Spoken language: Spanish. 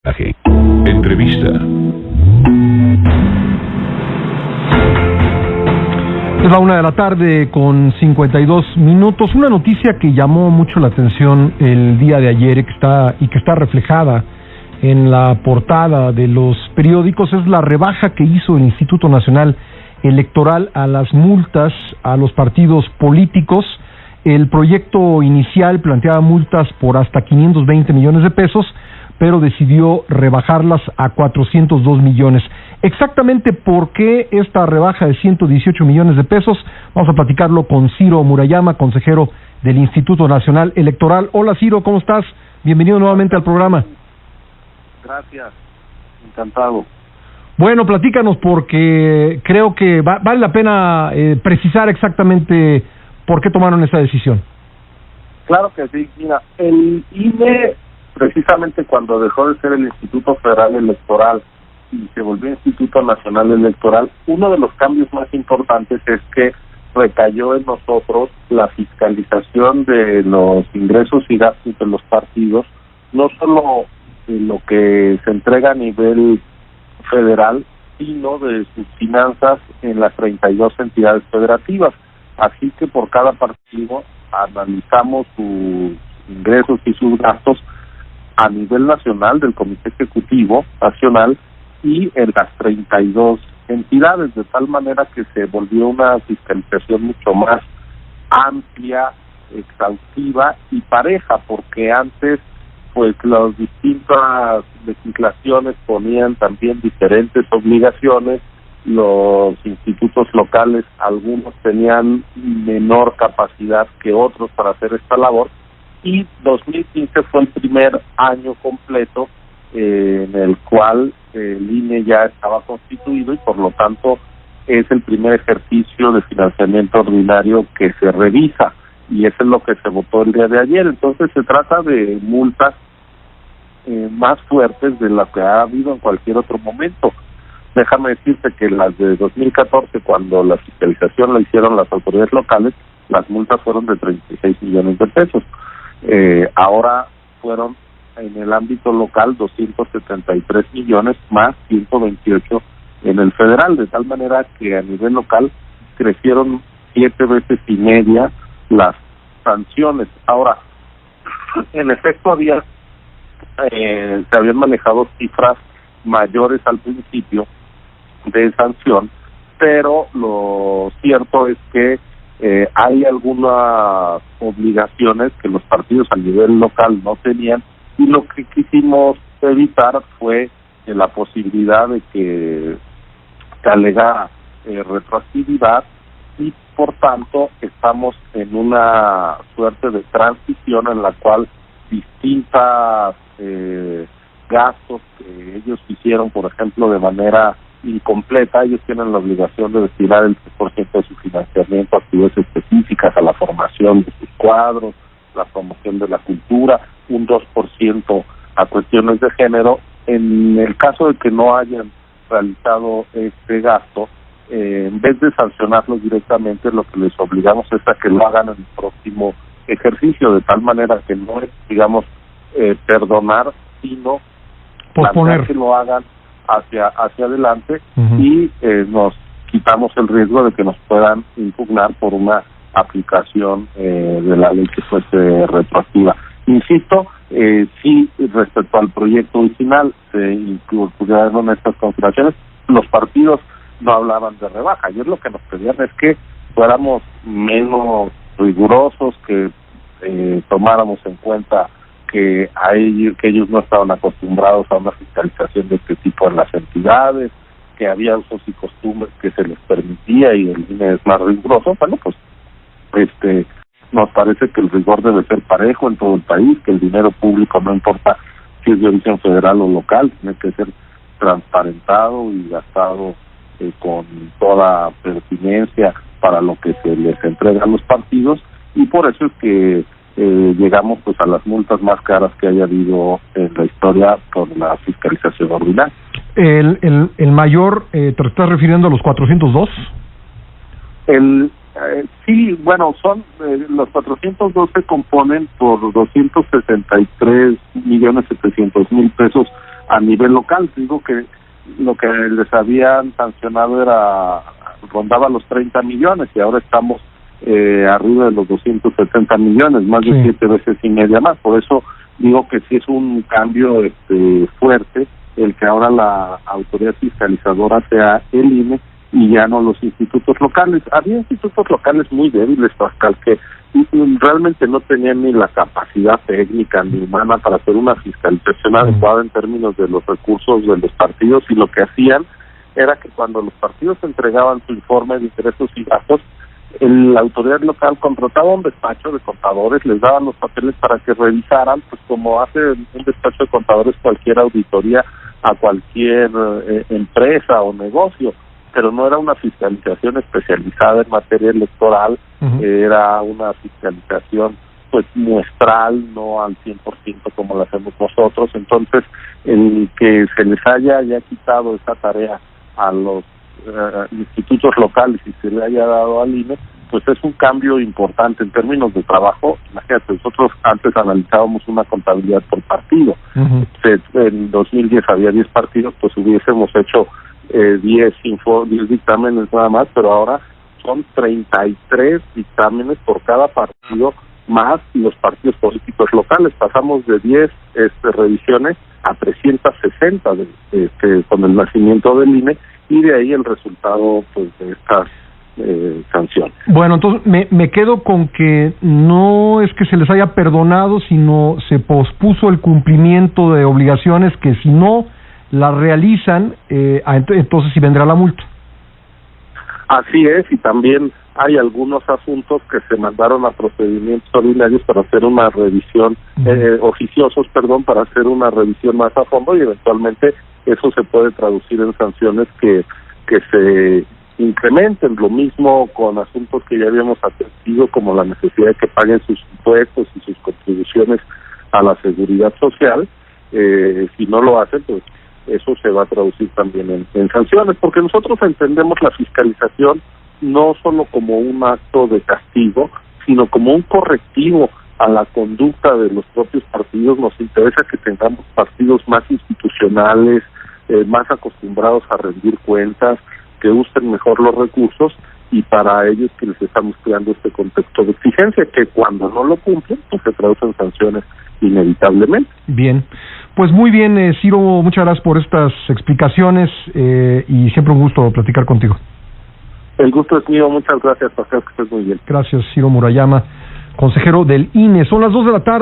Entrevista. Es la 1:00 con 52 minutos. Una noticia que llamó mucho la atención el día de ayer y que está reflejada en la portada de los periódicos es la rebaja que hizo el Instituto Nacional Electoral a las multas a los partidos políticos. El proyecto inicial planteaba multas por hasta 520 millones de pesos, pero decidió rebajarlas a 402 millones. Exactamente por qué esta rebaja de 118 millones de pesos, vamos a platicarlo con Ciro Murayama, consejero del Instituto Nacional Electoral. Hola Ciro, ¿cómo estás? Bienvenido nuevamente al programa. Gracias, encantado. Bueno, platícanos porque creo que vale la pena precisar exactamente por qué tomaron esa decisión. Claro que sí, mira, el INE, precisamente cuando dejó de ser el Instituto Federal Electoral y se volvió Instituto Nacional Electoral, uno de los cambios más importantes es que recayó en nosotros la fiscalización de los ingresos y gastos de los partidos, no solo de lo que se entrega a nivel federal, sino de sus finanzas en las 32 entidades federativas. Así que por cada partido analizamos sus ingresos y sus gastos a nivel nacional del Comité Ejecutivo Nacional y en las 32 entidades, de tal manera que se volvió una fiscalización mucho más amplia, exhaustiva y pareja, porque antes pues las distintas legislaciones ponían también diferentes obligaciones. Los institutos locales, algunos tenían menor capacidad que otros para hacer esta labor, y 2015 fue el primer año completo en el cual el INE ya estaba constituido y por lo tanto es el primer ejercicio de financiamiento ordinario que se revisa, y eso es lo que se votó el día de ayer. Entonces se trata de multas más fuertes de las que ha habido en cualquier otro momento. Déjame decirte que las de 2014, cuando la fiscalización la hicieron las autoridades locales, las multas fueron de 36 millones de pesos. Ahora fueron en el ámbito local 273 millones más 128 en el federal, de tal manera que a nivel local crecieron 7 veces y media las sanciones. Ahora, en efecto se habían manejado cifras mayores al principio de sanción, pero lo cierto es que hay algunas obligaciones que los partidos a nivel local no tenían, y lo que quisimos evitar fue la posibilidad de que se alegara retroactividad, y por tanto estamos en una suerte de transición en la cual distintas gastos que ellos hicieron, por ejemplo, de manera incompleta, ellos tienen la obligación de destinar el 3% de su financiamiento a actividades específicas, a la formación de sus cuadros, la promoción de la cultura, un 2% a cuestiones de género. En el caso de que no hayan realizado este gasto, en vez de sancionarlos directamente, lo que les obligamos es a que lo hagan en el próximo ejercicio, de tal manera que no es, digamos, perdonar, sino posponer, que lo hagan hacia adelante. Y nos quitamos el riesgo de que nos puedan impugnar por una aplicación de la ley que fuese retroactiva. Insisto, sí, respecto al proyecto original se incluyeron estas consideraciones. Los partidos no hablaban de rebaja. Ayer lo que nos pedían es que fuéramos menos rigurosos, que tomáramos en cuenta que ellos no estaban acostumbrados a una fiscalización de este tipo en las entidades, que había usos y costumbres que se les permitía y el INE es más riguroso. Bueno, pues nos parece que el rigor debe ser parejo en todo el país, que el dinero público, no importa si es de origen federal o local, tiene que ser transparentado y gastado con toda pertinencia para lo que se les entrega a los partidos, y por eso es que llegamos pues a las multas más caras que haya habido en la historia con la fiscalización ordinaria. El mayor, ¿te estás refiriendo a los 402? Sí, bueno, son los 402 se componen por 263.700.000 pesos a nivel local. Digo que lo que les habían sancionado rondaba los 30 millones y ahora estamos arriba de los 270 millones, más de 7 veces y media más. Por eso digo que sí es un cambio fuerte el que ahora la autoridad fiscalizadora sea el INE y ya no los institutos locales. Había institutos locales muy débiles, Pascal, que realmente no tenían ni la capacidad técnica ni humana para hacer una fiscalización adecuada en términos de los recursos de los partidos, y lo que hacían era que cuando los partidos entregaban su informe de ingresos y gastos, la autoridad local contrataba un despacho de contadores, les daban los papeles para que revisaran, pues como hace un despacho de contadores cualquier auditoría a cualquier empresa o negocio, pero no era una fiscalización especializada en materia electoral, era una fiscalización pues muestral, no al 100% como la hacemos nosotros. Entonces, el que se les haya ya quitado esa tarea a los institutos locales y se le haya dado al INE, pues es un cambio importante en términos de trabajo. Imagínate, nosotros antes analizábamos una contabilidad por partido. En 2010 había 10 partidos, pues hubiésemos hecho 10 dictámenes nada más, pero ahora son 33 dictámenes por cada partido, más los partidos políticos locales. Pasamos de 10 revisiones a 360 con el nacimiento del INE, y de ahí el resultado pues de estas sanciones. Bueno, entonces me quedo con que no es que se les haya perdonado, sino se pospuso el cumplimiento de obligaciones que si no la realizan, entonces sí vendrá la multa. Así es, y también hay algunos asuntos que se mandaron a procedimientos ordinarios para hacer una revisión, oficiosos, para hacer una revisión más a fondo, y eventualmente eso se puede traducir en sanciones que se incrementen. Lo mismo con asuntos que ya habíamos atendido, como la necesidad de que paguen sus impuestos y sus contribuciones a la seguridad social. Si no lo hacen, pues eso se va a traducir también en sanciones, porque nosotros entendemos la fiscalización no solo como un acto de castigo, sino como un correctivo a la conducta de los propios partidos. Nos interesa que tengamos partidos más institucionales, más acostumbrados a rendir cuentas, que usen mejor los recursos, y para ellos que les estamos creando este contexto de exigencia, que cuando no lo cumplen, pues se traducen sanciones inevitablemente. Bien, pues muy bien, Ciro, muchas gracias por estas explicaciones y siempre un gusto platicar contigo. El gusto es mío, muchas gracias, Pascal, que estés muy bien. Gracias, Ciro Murayama, consejero del INE. Son las 2 de la tarde.